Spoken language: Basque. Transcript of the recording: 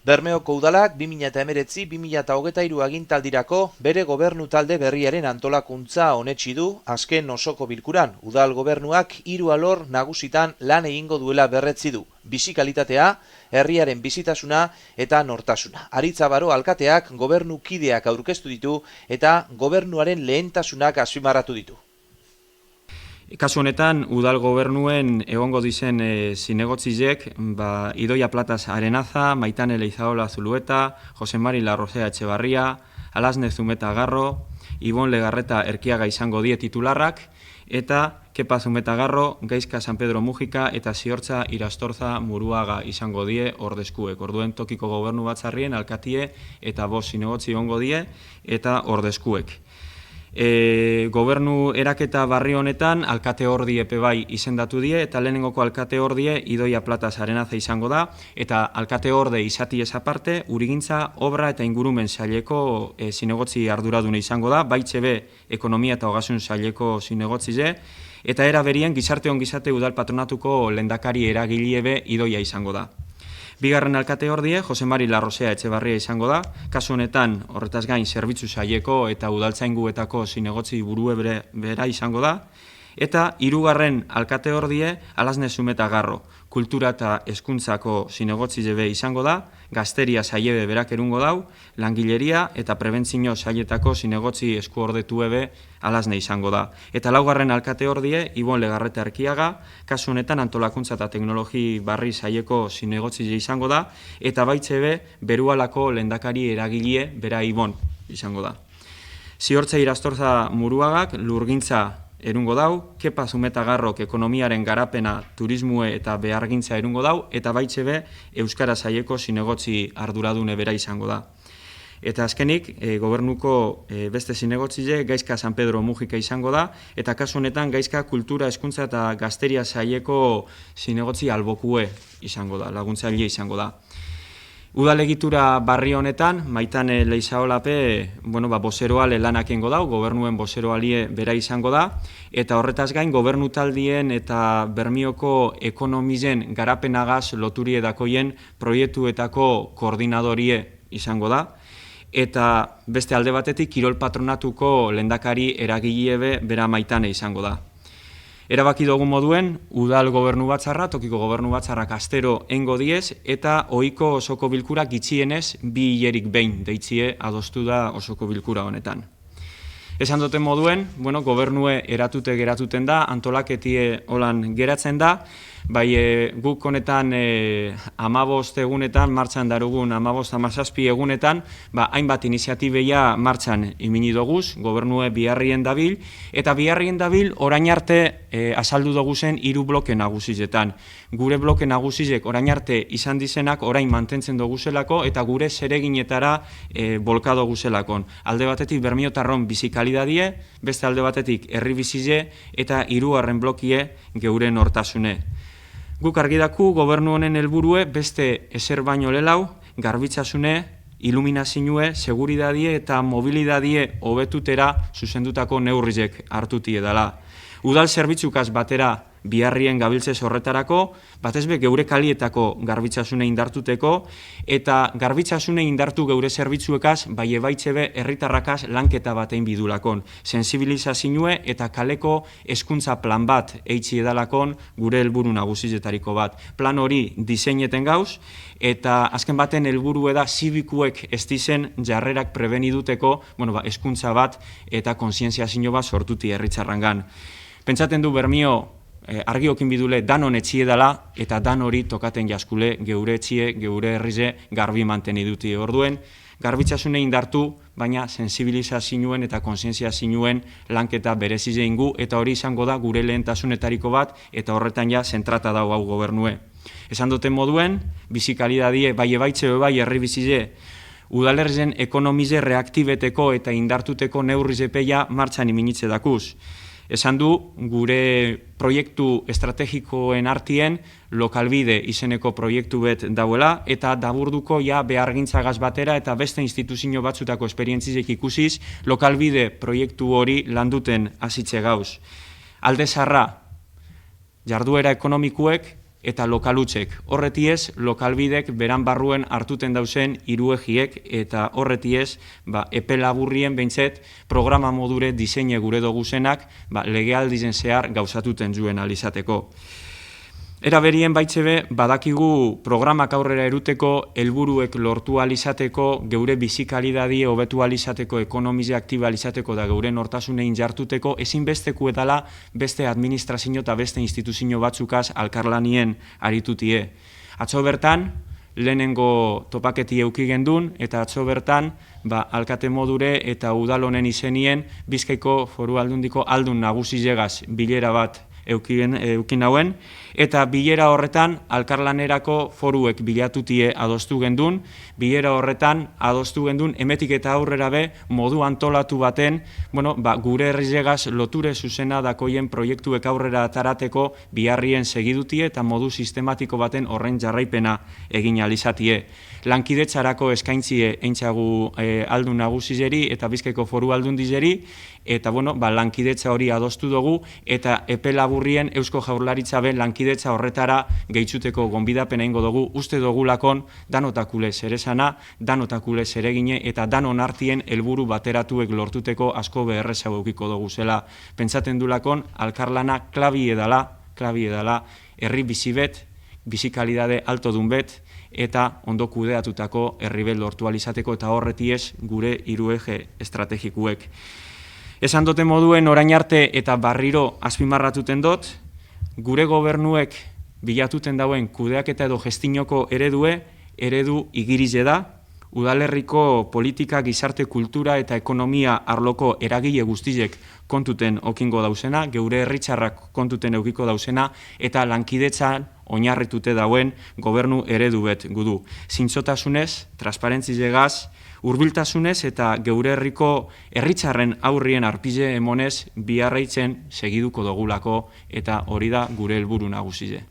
Bermeoko udalak 2019-2023 agintaldirako bere gobernu talde berriaren antolakuntza onetsi du azken osoko bilkuran. Udal gobernuak 3 alor nagusitan lan egingo duela berretzi du. Bizi kalitatea, herriaren bizitasuna eta nortasuna. Aritza Baro alkateak gobernukideak aurkeztu ditu eta gobernuaren lehentasunak azpimarratu ditu. Kasu honetan, udal gobernuen egongo dizen zinegotzizek, Idoia Plataz Arenaza, Maitane Leizaola Zulueta, Jose Mari Larrosea Etxebarria, Alasne Zumeta Garro, Ibon Legarreta Erkiaga izango die titularrak, eta Kepa Zumeta Garro, Gaizka San Pedro Mujika eta Ziortza Irastorza Muruaga izango die ordezkuek. Orduen tokiko gobernu batzarrien alkatie eta 5 zinegotzi egongo die eta ordezkuek. Gobernu eraketa barri honetan alkate ordi epe bai izendatu die eta lehenengoko alkate ordie Idoia Plataz Arenaza izango da eta alkate orde izati aparte urigintza, obra eta ingurumen saileko zinegotzi arduradune izango da, baitxebe ekonomia eta ogasun saileko zinegotzize eta era berien gizarte ongizate udal patronatuko lehendakari eragilebe Idoia izango da. Bigarren alkate ordie, Jose Mari Larrosea Etxebarria izango da, kasu honetan horretaz gain zerbitzu saileko eta udaltzainguetako zinegotzi burue bera izango da, eta hirugarren alkate ordie, Alasne Zumeta Garro, kultura eta hezkuntzako zinegotzi jebe izango da, gazteria sailebe berak erungo dau, langileria eta prebentzio sailetako zinegotzi eskuordetu ebe Alasne izango da. Eta laugarren alkate ordie, Ibon Legarreta Erkiaga, kasu honetan antolakuntza eta teknologi barri saileko zinegotzi izango da, eta baitzebe berualako lehendakari eragile bera Ibon izango da. Ziortza Irastorza Muruagak lurgintza erungo dau, Kepa Zumeta Garrok ekonomiaren garapena, turismue eta behargintza erungo dau, eta baitzebe Euskara saileko zinegotzi arduradune bera izango da. Eta azkenik, gobernuko beste zinegotzile Gaizka San Pedro Mujika izango da, eta kasu honetan Gaizka kultura, hezkuntza eta gazteria saileko zinegotzi albokue izango da, laguntzaile izango da. Udalegitura barri honetan, Maitane Leizaolape, bozeroale lanak engo dau, gobernuen bozeroalie bera izango da, eta horretaz gain, gobernu taldien eta Bermioko ekonomizen garapenagaz loturie dakoien proiektuetako koordinadorie izango da, eta beste alde batetik, kirol patronatuko lehendakari eragilebe bera Maitane izango da. Erabaki dugun moduen, udal gobernu batzarra, tokiko gobernu batzarrak astero engo diez, eta ohiko osoko bilkura gitxienez 2 hilerik behin deitzie adostu da osoko bilkura honetan. Esan duten moduen, gobernue eratute geratuten da, antolaketie holan geratzen da, guk honetan 15 egunetan, martxan darugun 15-17 egunetan, hainbat iniziatibeia martxan imini doguz, gobernue biharrien dabil, eta biharrien dabil orain arte azaldu doguzen 3 bloke nagusizetan. Gure bloke nagusizek orain arte izan dizenak orain mantentzen doguzelako eta gure zereginetara bolka doguzelakon. Alde batetik bermiotarron bizikalidadie, beste alde batetik herri bizize eta 3. blokie geure nortasune. Guk argidaku gobernu honen helburue beste ezer baino lelau, garbitzasune, iluminazinue, seguridadie eta mobilidadie hobetutera zuzendutako neurrizek hartutie dela. Udal zerbitzukaz batera biharrien gabiltzez horretarako, batezbe geure kalietako garbitzasune indartuteko, eta garbitzasune indartu geure zerbitzuekaz, baitzebe herritarrakaz lanketa batein bidulakon. Sensibilizazioe eta kaleko hezkuntza plan bat eitzi edalakon gure helburu nagusizetariko bat. Plan hori diseineten gauz, eta azken baten helburu da zibikuek ez dizen jarrerak prebeniduteko hezkuntza bat eta konsientziazio bat sortuti herritzarrangan. Pentsaten du Bermio argiokin bidule danon etxie dela eta dan hori tokaten jaskule geure etxie, geure herrize garbi manteni duti. Orduen, garbitzasune indartu, baina sensibilizazioen eta konsientziazioen lanketa berezize ingu eta hori izango da gure lehentasunetariko bat eta horretan ja zentrata dago hau gobernue. Esan duten moduen, bizikalidadie baitze bai herri bizize, udalerrizen ekonomize reaktibeteko eta indartuteko neurrizepeia martxan iminitze dakuz. Esan du, gure proiektu estrategikoen artien lokalbide izeneko proiektu bet dauela eta daburduko behargintzagaz batera eta beste instituzio batzutako esperientzizek ikusiz lokalbide proiektu hori landuten hasitze gauz. Alde zarra, jarduera ekonomikuek eta lokalutzek. Horretiez, lokalbidek beran barruen hartuten dauzen hiruegiek eta horretiez, epe laburrien behintzet programa modure diseine gure doguzenak legealdizen zehar gauzatuten zuen alizateko. Era berien baitzebe, badakigu programak aurrera eruteko, helburuek lortu alizateko, geure bizikalidadie hobetu alizateko, ekonomizia aktiba alizateko da geure nortasunein jartuteko, ezinbesteku edala beste administrazio eta beste instituzio batzukaz alkarlanien aritutie. Atzo bertan, lehenengo topaketi euki gendun, eta atzo bertan, alkate modure eta udalonen izenien, Bizkaiko Foru Aldundiko aldun nagusilegaz bilera bat eukin hauen, eta bilera horretan alkarlanerako foruek bilatutie adostu gendun, bilera horretan adostu gendun emetik eta aurrera be modu antolatu baten, gure herrilegaz loture zuzena dakoien proiektuek aurrera atarateko biharrien segidutie eta modu sistematiko baten horren jarraipena egin alizatie. Lankidetzarako eskaintzie eintzagu aldun nagusizeri eta Bizkaiko Foru Aldundizeri, eta lankidetza hori adostu dugu, eta epe laburrien Eusko Jaurlaritza be lankidetza horretara gehitzuteko gonbidapena ingo dugu, uste dugulakon danotakule zeresana, danotakule zeregine, eta danon artien helburu bateratuek lortuteko asko beherreza eukiko dugu zela. Pentsaten dulakon, alkarlana klabi edala, herri bizibet, bizikalidade alto dunbet, eta ondo kudeatutako herribel lortu alizateko, eta horretiez gure hirueje estrategikuek. Esan dote moduen orain arte eta barriro azpimarratuten dut, gure gobernuek bilatuten dauen kudeaketa edo gestinoko eredu igirize da, udalerriko politika, gizarte, kultura eta ekonomia arloko eragile guztiek kontuten okingo dauzena, geure herritzarrak kontuten eukiko dauzena, eta lankidetzan oinarritute dauen gobernu eredu bet gudu. Zintzotasunez, transparentzilegaz, hurbiltasunez eta geure herriko herritzarren aurrien arpize emonez biharreitzen segiduko dogulako, eta hori da gure helburu nagusize.